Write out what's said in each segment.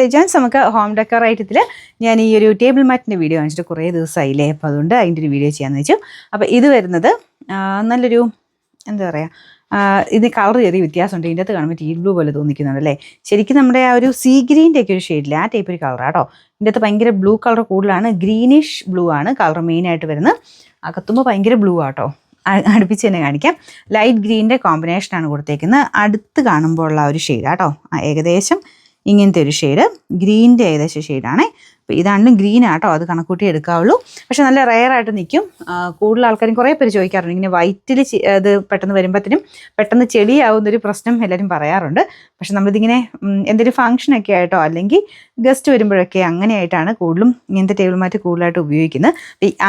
രജാൻസ് നമുക്ക് home decker ഐറ്റത്തിൽ ഞാൻ ഈ ഒരു ടേബിൾ മാറ്റിൻ്റെ വീഡിയോ കാണിച്ചിട്ട് കുറേ ദിവസമായില്ലേ, അപ്പോൾ അതുകൊണ്ട് അതിൻ്റെ ഒരു വീഡിയോ ചെയ്യാമെന്ന് വെച്ചു. അപ്പോൾ ഇത് വരുന്നത് നല്ലൊരു എന്താ പറയുക, ഇതിന് കളർ ചെറിയ വ്യത്യാസമുണ്ട്. ഇതിൻ്റെ അകത്ത് കാണുമ്പോൾ ടീ ബ്ലൂ പോലെ തോന്നിക്കുന്നുണ്ടല്ലേ. ശരിക്കും നമ്മുടെ ആ ഒരു സീ ഗ്രീൻ്റെ ഒക്കെ ഒരു ഷെയ്ഡിൽ ആ ടൈപ്പ് ഒരു കളറാട്ടോ. ഇതിൻ്റെ അകത്ത് ഭയങ്കര ബ്ലൂ കളർ കൂടുതലാണ്, ഗ്രീനിഷ് ബ്ലൂ ആണ് കളർ മെയിനായിട്ട് വരുന്നത്. അകത്തുമ്പോൾ ഭയങ്കര ബ്ലൂ ആട്ടോ. അടുപ്പിച്ച് തന്നെ കാണിക്കാം. ലൈറ്റ് ഗ്രീനിൻ്റെ കോമ്പിനേഷനാണ് കൊടുത്തേക്കുന്നത്. അടുത്ത് കാണുമ്പോൾ ഉള്ള ഒരു ഷെയ്ഡാട്ടോ, ഏകദേശം ഇങ്ങനത്തെ ഒരു ഷെയ്ഡ്, ഗ്രീനിൻ്റെ ഏകദേശം ഷെയ്ഡാണേ. അപ്പോൾ ഇതാണെങ്കിലും ഗ്രീൻ ആട്ടോ, അത് കണക്കൂട്ടി എടുക്കാവുള്ളൂ. പക്ഷെ നല്ല റെയറായിട്ട് നിൽക്കും. കൂടുതൽ ആൾക്കാരും കുറേ പേര് ചോദിക്കാറുണ്ട്, ഇങ്ങനെ വൈറ്റിൽ അത് പെട്ടെന്ന് വരുമ്പോഴത്തേനും പെട്ടെന്ന് ചെളിയാവുന്നൊരു പ്രശ്നം എല്ലാവരും പറയാറുണ്ട്. പക്ഷെ നമ്മളിതിങ്ങനെ എന്തെങ്കിലും ഫംഗ്ഷനൊക്കെ ആയിട്ടോ അല്ലെങ്കിൽ ഗസ്റ്റ് വരുമ്പോഴൊക്കെ അങ്ങനെയായിട്ടാണ് കൂടുതലും ഇങ്ങനത്തെ ടേബിൾ മാറ്റ് കൂടുതലായിട്ട് ഉപയോഗിക്കുന്നത്.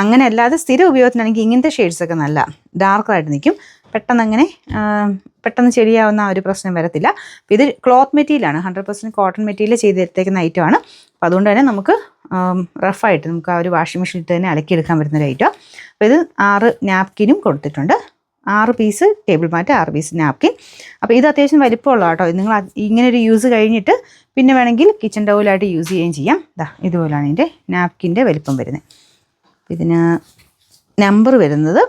അങ്ങനെ അല്ലാതെ സ്ഥിരം ഉപയോഗത്തിനാണെങ്കിൽ ഇങ്ങനത്തെ ഷെയ്ഡ്സൊക്കെ നല്ല ഡാർക്കായിട്ട് നിൽക്കും, പെട്ടെന്ന് ചെടിയാവുന്ന ആ ഒരു പ്രശ്നം വരത്തില്ല. അപ്പോൾ ഇത് ക്ലോത്ത് മെറ്റീരിയലാണ്, 100% കോട്ടൺ മെറ്റീരിയൽ ചെയ്തെടുത്തേക്കുന്ന ഐറ്റമാണ്. അപ്പോൾ അതുകൊണ്ട് തന്നെ നമുക്ക് റഫായിട്ട് നമുക്ക് ആ ഒരു വാഷിംഗ് മെഷീനിൽ തന്നെ അലക്കിയെടുക്കാൻ പറ്റുന്നൊരു ഐറ്റം. അപ്പോൾ ഇത് 6 നാപ്കിനും കൊടുത്തിട്ടുണ്ട്. 6 piece table mat, 6 piece napkin. അപ്പോൾ ഇത് അത്യാവശ്യം വലിപ്പമുള്ള കേട്ടോ. നിങ്ങൾ ഇങ്ങനെ ഒരു യൂസ് കഴിഞ്ഞിട്ട് പിന്നെ വേണമെങ്കിൽ കിച്ചൺ ടവലായിട്ട് യൂസ് ചെയ്യുകയും ചെയ്യാം. ഇതുപോലെയാണ് ഇതിൻ്റെ നാപ്കിൻ്റെ വലിപ്പം വരുന്നത്. ഇതിന് നമ്പർ വരുന്നത്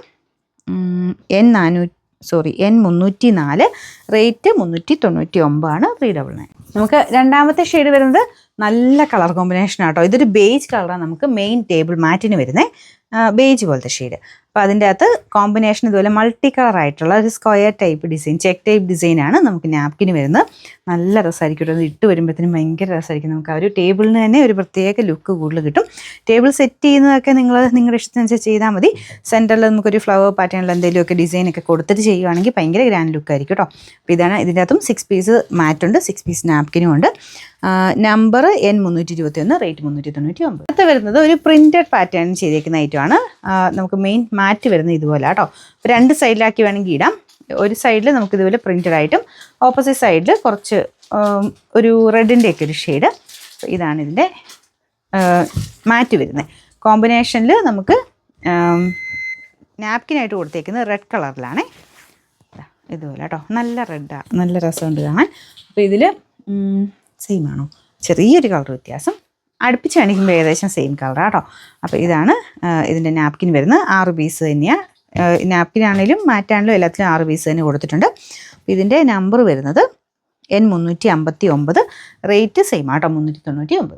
N304, റേറ്റ് 399, 399. നമുക്ക് രണ്ടാമത്തെ ഷെയ്ഡ് വരുന്നത് നല്ല കളർ കോമ്പിനേഷൻ ആട്ടോ. ഇതൊരു ബേജ് കളറാണ് നമുക്ക് മെയിൻ ടേബിൾ മാറ്റിന് വരുന്നത്, ബേജ് പോലത്തെ ഷെയ്ഡ്. അപ്പോൾ അതിൻ്റെ അകത്ത് കോമ്പിനേഷൻ ഇതുപോലെ മൾട്ടി കളർ ആയിട്ടുള്ള ഒരു square type design, check type ഡിസൈനാണ് നമുക്ക് നാപ്കിന് വരുന്നത്. നല്ല രസമായിരിക്കും, അത് ഇട്ട് വരുമ്പോഴത്തേനും ഭയങ്കര രസമായിരിക്കും. നമുക്ക് ആ ഒരു ടേബിളിന് തന്നെ ഒരു പ്രത്യേക ലുക്ക് കൂടുതൽ കിട്ടും. ടേബിൾ സെറ്റ് ചെയ്യുന്നതൊക്കെ നിങ്ങളുടെ ഇഷ്ടത്തിനനുസരിച്ച് ചെയ്താൽ മതി. സെൻറ്ററിൽ നമുക്കൊരു ഫ്ലവർ പാറ്റേണിൽ എന്തെങ്കിലുമൊക്കെ ഡിസൈനൊക്കെ കൊടുത്തിട്ട് ചെയ്യുകയാണെങ്കിൽ ഭയങ്കര ഗ്രാൻഡ് ലുക്കായിരിക്കും കേട്ടോ. അപ്പോൾ ഇതാണ് ഇതിൻ്റെ അകത്തും 6 പീസ് മാറ്റുണ്ട്, 6 പീസ് നാപ്കിനും ഉണ്ട്. Number N321, rate 399. അടുത്ത വരുന്നത് ഒരു പ്രിൻറ്റഡ് പാറ്റേൺ ചെയ്തേക്കുന്ന ഐറ്റമാണ്. നമുക്ക് മെയിൻ മാറ്റ് വരുന്നത് ഇതുപോലെ കേട്ടോ. 2 സൈഡിലാക്കി വേണമെങ്കിൽ ഇടാം. ഒരു സൈഡിൽ നമുക്ക് ഇതുപോലെ പ്രിൻറ്റഡ് ആയിട്ടും ഓപ്പോസിറ്റ് സൈഡിൽ കുറച്ച് ഒരു റെഡിൻ്റെ ഒക്കെ ഒരു ഷെയ്ഡ്. ഇതാണ് ഇതിൻ്റെ മാറ്റ് വരുന്നത്. കോമ്പിനേഷനിൽ നമുക്ക് നാപ്കിനായിട്ട് കൊടുത്തേക്കുന്നത് റെഡ് കളറിലാണ്. ഇതുപോലെ കേട്ടോ, നല്ല റെഡാണ്, നല്ല രസമുണ്ട് കാണാൻ. അപ്പോൾ ഇതിൽ സെയിം ആണോ, ചെറിയൊരു കളർ വ്യത്യാസം, അടുപ്പിച്ച് കാണിക്കുമ്പോൾ ഏകദേശം സെയിം കളറാണ് കേട്ടോ. അപ്പോൾ ഇതാണ് ഇതിൻ്റെ നാപ്കിൻ വരുന്നത്. 6 പീസ് തന്നെയാണ്. നാപ്കിനാണെങ്കിലും മാറ്റാണെങ്കിലും എല്ലാത്തിലും 6 പീസ് തന്നെ കൊടുത്തിട്ടുണ്ട്. ഇതിൻ്റെ നമ്പർ വരുന്നത് N359, റേറ്റ് സെയിം ആട്ടോ, 399.